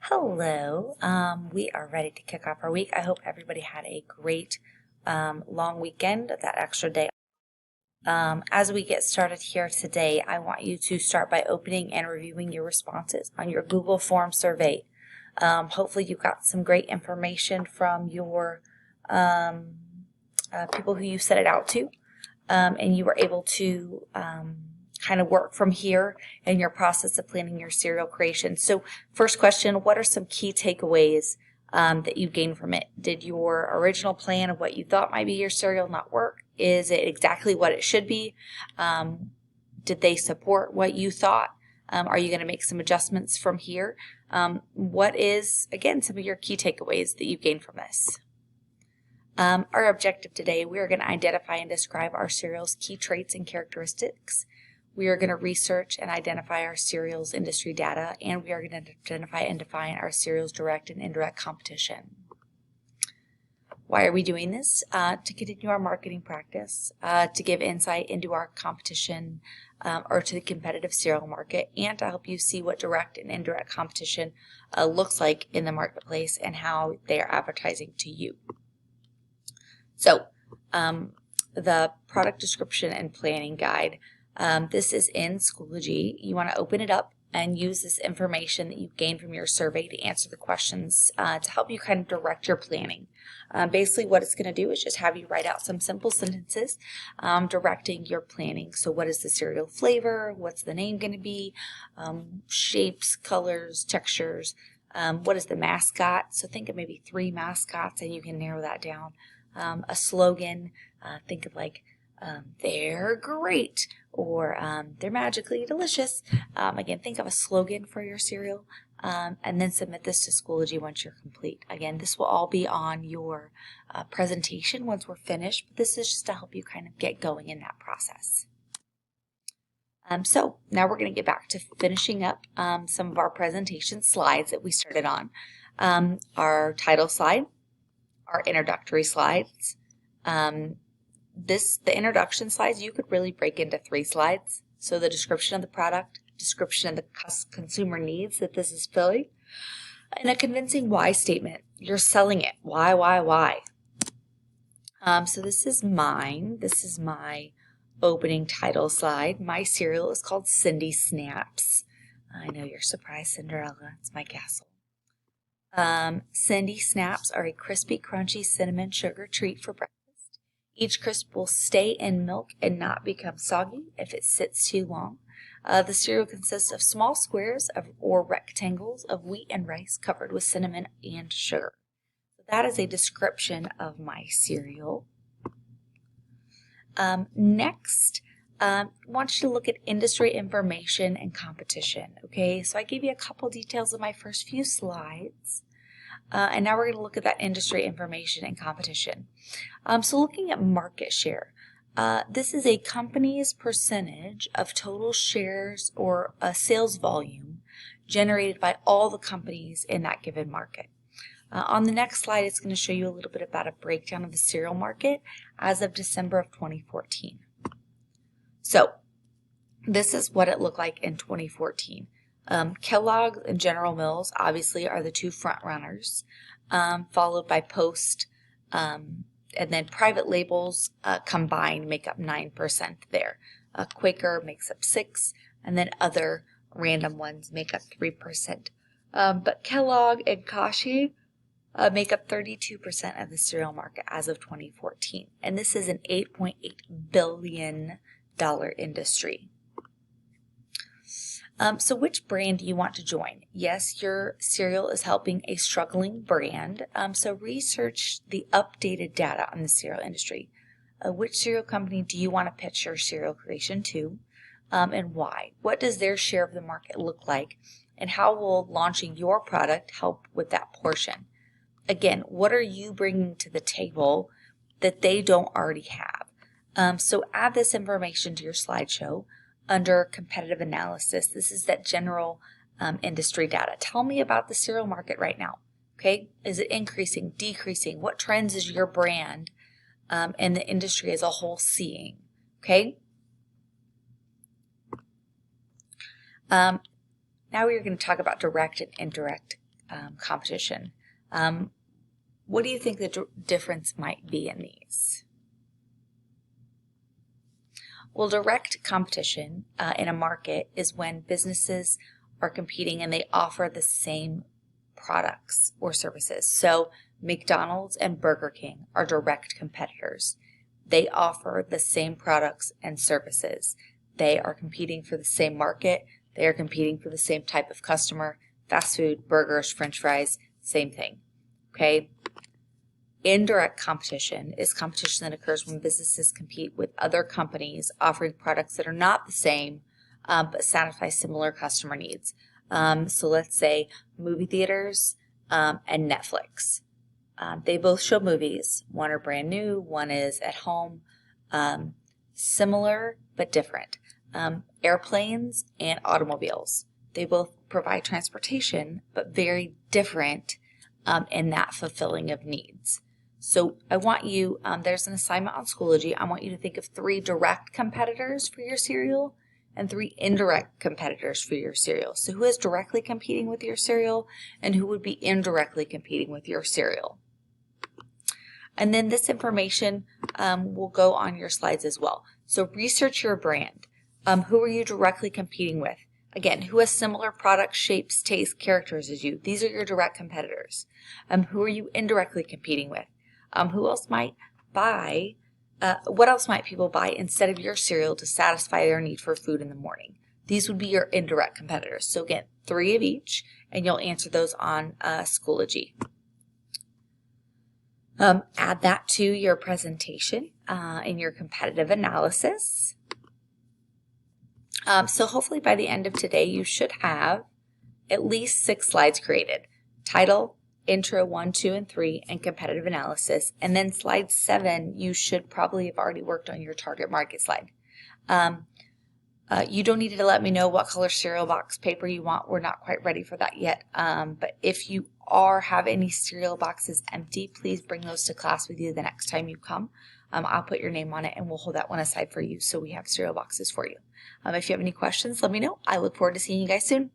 Hello. We are ready to kick off our week. I hope everybody had a great long weekend, that extra day. As we get started here today, I want you to start by opening and reviewing your responses on your Google Form survey. Hopefully you got some great information from your people who you sent it out to, and you were able to kind of work from here in your process of planning your cereal creation. So first question, what are some key takeaways that you gained from it? Did your original plan of what you thought might be your cereal not work? Is it exactly what it should be? Did they support what you thought? Are you going to make some adjustments from here? What is, again, some of your key takeaways that you gained from this? Our objective today, we are going to identify and describe our cereal's key traits and characteristics. We are going to research and identify our cereal's industry data, and we are going to identify and define our cereal's direct and indirect competition. Why are we doing this? To continue our marketing practice, to give insight into our competition or to the competitive cereal market, and to help you see what direct and indirect competition looks like in the marketplace and how they are advertising to you. So, the product description and planning guide. This is in Schoology. You want to open it up and use this information that you've gained from your survey to answer the questions to help you kind of direct your planning. Basically what it's going to do is just have you write out some simple sentences directing your planning. So what is the cereal flavor? What's the name going to be? Shapes, colors, textures. What is the mascot? So think of maybe 3 mascots and you can narrow that down. A slogan, think of like, they're great, or they're magically delicious. Again, think of a slogan for your cereal, and then submit this to Schoology once you're complete. Again, this will all be on your presentation once we're finished, but this is just to help you kind of get going in that process. So now we're going to get back to finishing up some of our presentation slides that we started on. Our title slide, our introductory slides. The introduction slides, you could really break into 3 slides. So the description of the product, description of the consumer needs that this is filling, and a convincing why statement. You're selling it. Why? So this is mine. This is my opening title slide. My cereal is called Cindy Snaps. I know you're surprised, Cinderella. It's my castle. Cindy Snaps are a crispy, crunchy cinnamon sugar treat for breakfast. Each crisp will stay in milk and not become soggy if it sits too long. The cereal consists of small squares or rectangles of wheat and rice covered with cinnamon and sugar. So that is a description of my cereal. Next, I want you to look at industry information and competition. Okay, so I gave you a couple details in my first few slides. And now we're going to look at that industry information and competition. So looking at market share, this is a company's percentage of total shares or sales volume generated by all the companies in that given market. On the next slide, it's going to show you a little bit about a breakdown of the cereal market as of December of 2014. So this is what it looked like in 2014. Kellogg and General Mills obviously are the 2 front runners, followed by Post, and then private labels combined make up 9% there. Quaker makes up 6%, and then other random ones make up 3%. But Kellogg and Kashi make up 32% of the cereal market as of 2014, and this is an $8.8 billion industry. So which brand do you want to join? Yes, your cereal is helping a struggling brand. So research the updated data on the cereal industry. Which cereal company do you want to pitch your cereal creation to, and why? What does their share of the market look like, and how will launching your product help with that portion? Again, what are you bringing to the table that they don't already have? So add this information to your slideshow. Under competitive analysis, this is that general industry data. Tell me about the cereal market right now. Okay, is it increasing, decreasing? What trends is your brand and the industry as a whole seeing? Okay. Now we're going to talk about direct and indirect competition. What do you think the difference might be in these? Well, direct competition in a market is when businesses are competing and they offer the same products or services. So McDonald's and Burger King are direct competitors. They offer the same products and services. They are competing for the same market. They are competing for the same type of customer. Fast food, burgers, French fries, same thing. Okay? Indirect competition is competition that occurs when businesses compete with other companies offering products that are not the same but satisfy similar customer needs. So let's say movie theaters and Netflix. They both show movies. One are brand new, one is at home. Similar but different. Airplanes and automobiles. They both provide transportation but very different in that fulfilling of needs. So I want you, there's an assignment on Schoology. I want you to think of 3 direct competitors for your cereal and 3 indirect competitors for your cereal. So who is directly competing with your cereal and who would be indirectly competing with your cereal? And then this information will go on your slides as well. So research your brand. Who are you directly competing with? Again, who has similar products, shapes, tastes, characters as you? These are your direct competitors. Who are you indirectly competing with? Who else might buy, what else might people buy instead of your cereal to satisfy their need for food in the morning? These would be your indirect competitors. So again, 3 of each, and you'll answer those on Schoology. Add that to your presentation in your competitive analysis. So hopefully by the end of today, you should have at least 6 slides created. Title, Intro 1, 2, and 3, and competitive analysis. And then slide 7, you should probably have already worked on your target market slide. You don't need to let me know what color cereal box paper you want. We're not quite ready for that yet. But if you have any cereal boxes empty, please bring those to class with you the next time you come. I'll put your name on it and we'll hold that one aside for you so we have cereal boxes for you. If you have any questions, let me know. I look forward to seeing you guys soon.